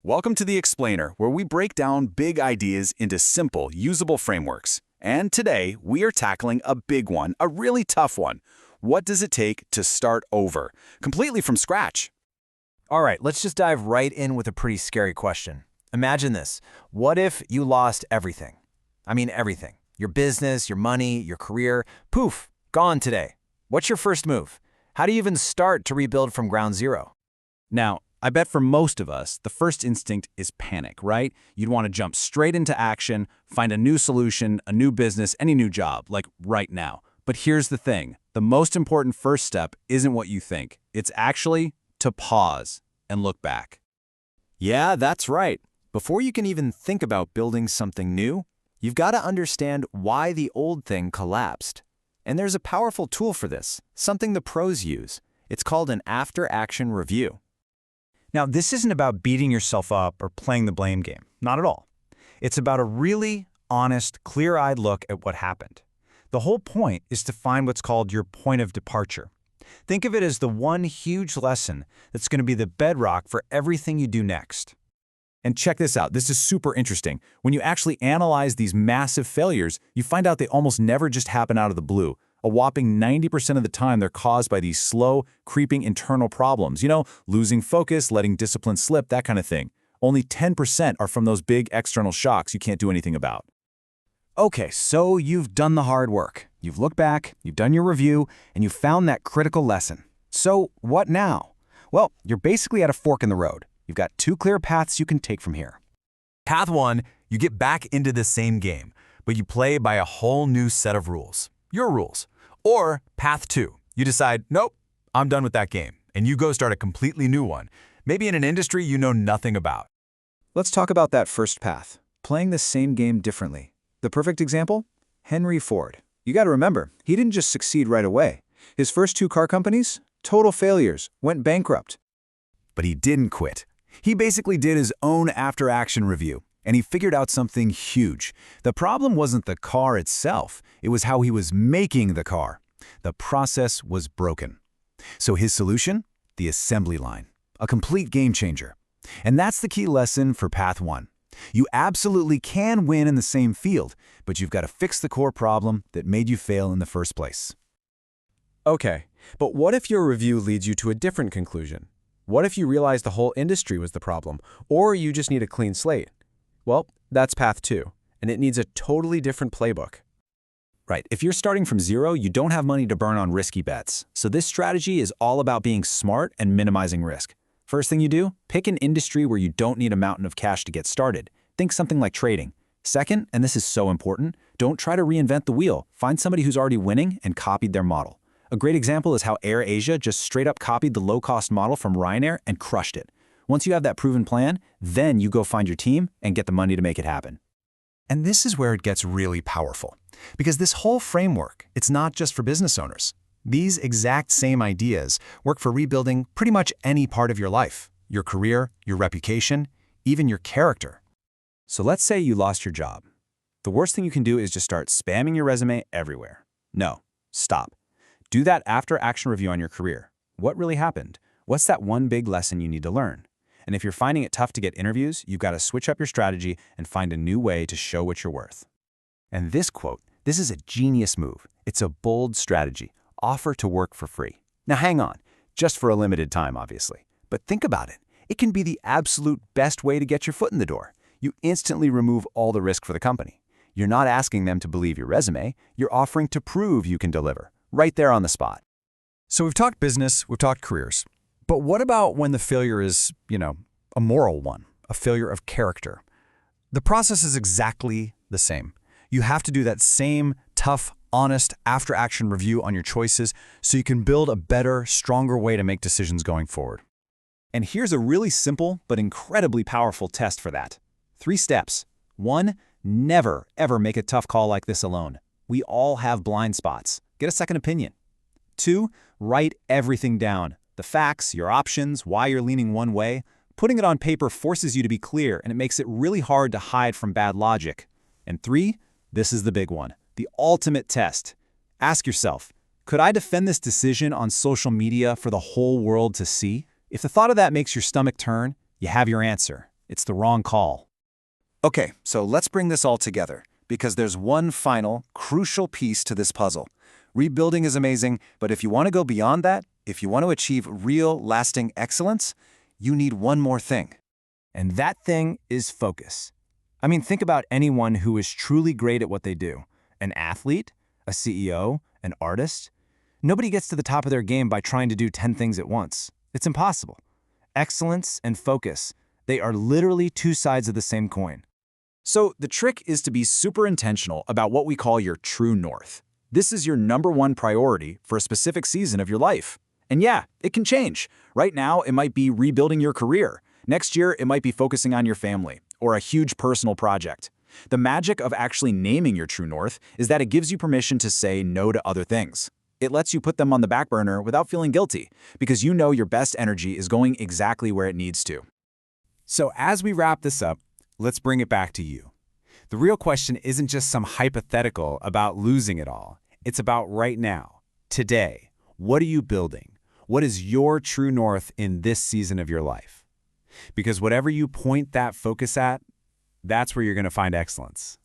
Welcome to The Explainer, where we break down big ideas into simple, usable frameworks. And today, we are tackling a big one, a really tough one. What does it take to start over, completely from scratch? All right, let's just dive right in with a pretty scary question. Imagine this. What if you lost everything? I mean, everything. Your business, your money, your career, poof, gone today. What's your first move? How do you even start to rebuild from ground zero? Now, I bet for most of us, the first instinct is panic, right? You'd want to jump straight into action, find a new solution, a new business, any new job, like right now. But here's the thing. The most important first step isn't what you think. It's actually to pause and look back. Yeah, that's right. Before you can even think about building something new, you've got to understand why the old thing collapsed. And there's a powerful tool for this, something the pros use. It's called an after-action review. Now, this isn't about beating yourself up or playing the blame game. Not at all. It's about a really honest, clear-eyed look at what happened. The whole point is to find what's called your point of departure. Think of it as the one huge lesson that's going to be the bedrock for everything you do next. And check this out. This is super interesting. When you actually analyze these massive failures, you find out they almost never just happen out of the blue. A whopping 90% of the time, they're caused by these slow, creeping internal problems. Losing focus, letting discipline slip, that kind of thing. Only 10% are from those big external shocks you can't do anything about. Okay, so you've done the hard work. You've looked back, you've done your review, and you've found that critical lesson. So what now? Well, you're basically at a fork in the road. You've got two clear paths you can take from here. Path 1, you get back into the same game, but you play by a whole new set of rules. Your rules. Or path 2, you decide, nope, I'm done with that game, and you go start a completely new one, maybe in an industry you know nothing about. Let's talk about that first path, playing the same game differently. The perfect example? Henry Ford. You got to remember, he didn't just succeed right away. His first two car companies, total failures, went bankrupt. But he didn't quit. He basically did his own after-action review, and he figured out something huge. The problem wasn't the car itself, it was how he was making the car. The process was broken. So his solution? The assembly line. A complete game changer. And that's the key lesson for Path 1. You absolutely can win in the same field, but you've got to fix the core problem that made you fail in the first place. Okay, but what if your review leads you to a different conclusion? What if you realize the whole industry was the problem, or you just need a clean slate? Well, that's Path 2, and it needs a totally different playbook. Right, if you're starting from zero, you don't have money to burn on risky bets. So this strategy is all about being smart and minimizing risk. First thing you do, pick an industry where you don't need a mountain of cash to get started. Think something like trading. Second, and this is so important, don't try to reinvent the wheel. Find somebody who's already winning and copied their model. A great example is how AirAsia just straight up copied the low-cost model from Ryanair and crushed it. Once you have that proven plan, then you go find your team and get the money to make it happen. And this is where it gets really powerful. Because this whole framework, it's not just for business owners. These exact same ideas work for rebuilding pretty much any part of your life, your career, your reputation, even your character. So let's say you lost your job. The worst thing you can do is just start spamming your resume everywhere. No, stop. Do that after-action review on your career. What really happened? What's that one big lesson you need to learn? And if you're finding it tough to get interviews, you've got to switch up your strategy and find a new way to show what you're worth. And this quote, this is a genius move. It's a bold strategy. Offer to work for free. Now hang on, just for a limited time, obviously. But think about it. It can be the absolute best way to get your foot in the door. You instantly remove all the risk for the company. You're not asking them to believe your resume. You're offering to prove you can deliver, right there on the spot. So we've talked business, we've talked careers. But what about when the failure is, a moral one, a failure of character? The process is exactly the same. You have to do that same tough, honest after-action review on your choices so you can build a better, stronger way to make decisions going forward. And here's a really simple but incredibly powerful test for that. 3 steps. 1, never, ever make a tough call like this alone. We all have blind spots. Get a second opinion. 2, write everything down. The facts, your options, why you're leaning one way. Putting it on paper forces you to be clear, and it makes it really hard to hide from bad logic. And 3, this is the big one, the ultimate test. Ask yourself, could I defend this decision on social media for the whole world to see? If the thought of that makes your stomach turn, you have your answer. it's the wrong call. Okay, so let's bring this all together, because there's one final, crucial piece to this puzzle. Rebuilding is amazing, but if you want to go beyond that, if you want to achieve real, lasting excellence, you need one more thing. And that thing is focus. I mean, think about anyone who is truly great at what they do. An athlete, a CEO, an artist. Nobody gets to the top of their game by trying to do 10 things at once. It's impossible. Excellence and focus, they are literally two sides of the same coin. So the trick is to be super intentional about what we call your true north. This is your #1 priority for a specific season of your life. And yeah, it can change. Right now, it might be rebuilding your career. Next year, it might be focusing on your family or a huge personal project. The magic of actually naming your true north is that it gives you permission to say no to other things. It lets you put them on the back burner without feeling guilty, because you know your best energy is going exactly where it needs to. So as we wrap this up, let's bring it back to you. The real question isn't just some hypothetical about losing it all. It's about right now, today. What are you building? What is your true north in this season of your life? Because whatever you point that focus at, that's where you're going to find excellence.